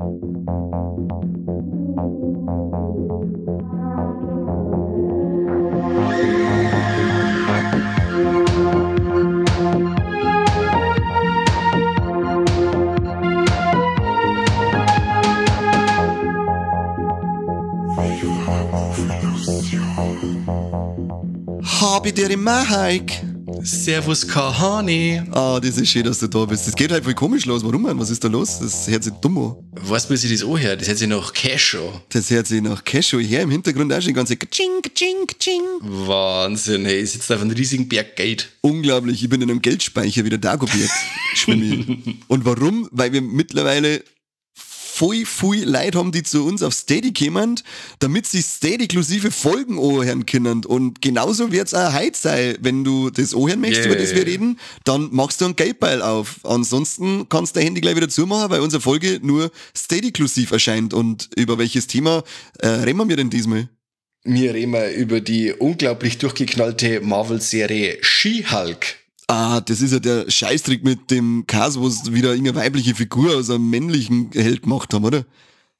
Habe dir im Mahaik. Servus, Kahani. Ah, das ist schön, dass du da bist. Das geht halt voll komisch los. Warum, Mann? Was ist da los? Das hört sich dumm an. Weißt du, wie sich das anhört? Das hört sich nach Cash an. Das hört sich nach Cashew her. Im Hintergrund auch schon die ganze Kaching, Kaching, Kaching. Wahnsinn, hey, ich sitze auf einem riesigen Berg Geld. Unglaublich. Ich bin in einem Geldspeicher wie der Dagobert. Schwimme. Und warum? Weil wir mittlerweile viel Leute haben, die zu uns auf Steady kommen, damit sie Steady-inklusive Folgen anhören können. Und genauso wird es auch heute sein. Wenn du das anhören möchtest, über das wir reden, dann machst du einen Geldbeil auf. Ansonsten kannst du dein Handy gleich wieder zumachen, weil unsere Folge nur Steady-inklusiv erscheint. Und über welches Thema reden wir denn diesmal? Wir reden über die unglaublich durchgeknallte Marvel-Serie She-Hulk. Ah, das ist ja der Scheißtrick mit dem Cast, wo sie wieder irgendeine weibliche Figur aus einem männlichen Held gemacht haben, oder?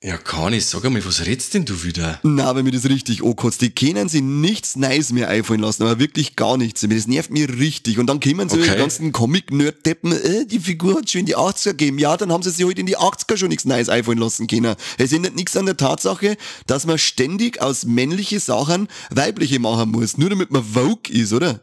Ja, gar nicht. Sag einmal, was redst denn du wieder? Na, wenn mir das richtig ankotzt. Die können sich nichts Neues mehr einfallen lassen, aber wirklich gar nichts. Das nervt mich richtig. Und dann kommen so die ganzen Comic-Nerd-Deppen, die Figur hat schon in die 80er gegeben. Ja, dann haben sie sich halt in die 80er schon nichts Neues einfallen lassen können. Es ändert nichts an der Tatsache, dass man ständig aus männliche Sachen weibliche machen muss. Nur damit man Vogue ist, oder?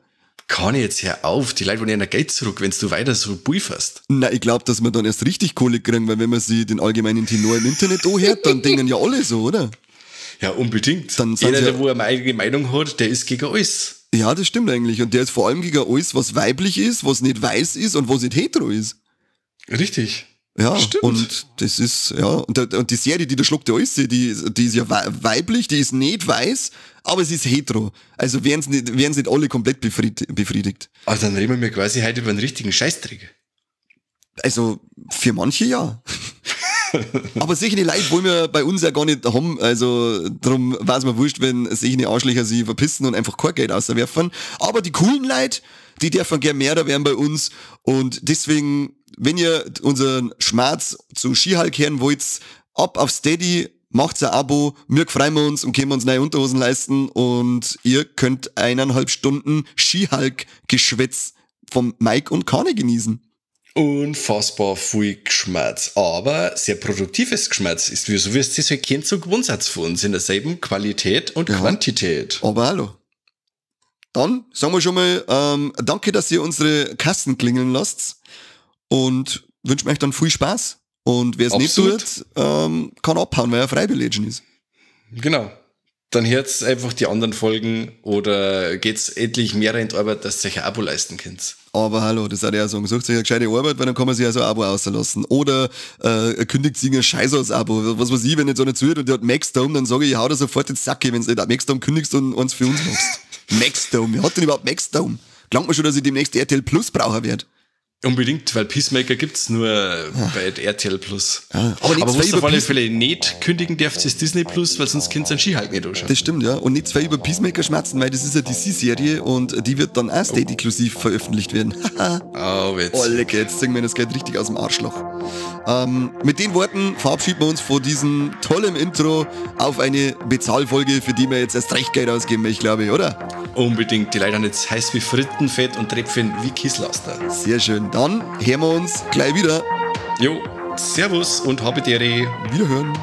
Kann ich jetzt hör auf, die Leute wollen ja Geld zurück, wenn du weiter so pulverst. Na, ich glaube, dass wir dann erst richtig Kohle kriegen, weil wenn man sich den allgemeinen Tenor im Internet anhört, dann denken ja alle so, oder? Ja, unbedingt. Dann jeder, der wo eine eigene Meinung hat, der ist gegen alles. Ja, das stimmt eigentlich. Und der ist vor allem gegen alles, was weiblich ist, was nicht weiß ist und was nicht hetero ist. Richtig. Ja, stimmt. Und das ist, ja, und die Serie, die da schluckt der alles, die ist ja weiblich, die ist nicht weiß, aber sie ist hetero. Also werden sie nicht alle komplett befriedigt. Also dann reden wir quasi heute über einen richtigen Scheißtrick. Also für manche ja. Aber solche Leute wollen wir bei uns ja gar nicht haben. Also darum war es mir wurscht, wenn solche Arschlöcher sich verpissen und einfach kein Geld auswerfen. Aber die coolen Leute, die dürfen gerne mehr da werden bei uns. Und deswegen, wenn ihr unseren Schmerz zu She-Hulk hören wollt, ab auf Steady, macht's ein Abo, wir freuen wir uns und können uns neue Unterhosen leisten und ihr könnt 1,5 Stunden She-Hulk-Geschwätz vom Mike und Kane genießen. Unfassbar viel Geschmerz, aber sehr produktives Geschmerz ist, wie so wie es das halt kennt, so Grundsatz von uns in derselben Qualität und Quantität. Aber hallo. Dann sagen wir schon mal danke, dass ihr unsere Kassen klingeln lasst und wünschen euch dann viel Spaß. Und wer es nicht tut, kann abhauen, weil er freiwillig ist. Genau. Dann hört's einfach die anderen Folgen oder geht's endlich mehr in die Arbeit, dass ihr euch ein Abo leisten könnt. Aber hallo, das hat er ja sagen. Sucht sich eine gescheite Arbeit, weil dann kann man sich ja so ein Abo auslassen. Oder kündigt sich ein Scheiß als Abo. Was weiß ich, wenn jetzt einer zuhört und der hat Maxdome, dann sage ich, hau da sofort ins Sacke, wenn du nicht Maxdome kündigst und eins für uns machst. Maxdome, wer hat denn überhaupt Maxdome? Klangt mir schon, dass ich demnächst RTL Plus Braucher werde. Unbedingt, weil Peacemaker gibt's nur bei RTL Plus. Ja, aber was auf alle Fälle nicht kündigen darfst, ist Disney Plus, weil sonst könnt ihr einen She-Hulk nicht anschauen. Das stimmt, ja. Und nicht zwei über Peacemaker schmerzen, weil das ist ja die DC-Serie und die wird dann auch State-inklusiv veröffentlicht werden. Witz. Oh, lecker, jetzt ziehen wir das Geld richtig aus dem Arschloch. Mit den Worten verabschieden wir uns von diesem tollen Intro auf eine Bezahlfolge, für die wir jetzt erst recht Geld ausgeben, ich glaube, oder? Unbedingt, die Leute haben jetzt heiß wie Frittenfett und Tröpfchen wie Kisslaster. Sehr schön, dann hören wir uns gleich wieder. Jo, servus und habe Dere. Wiederhören.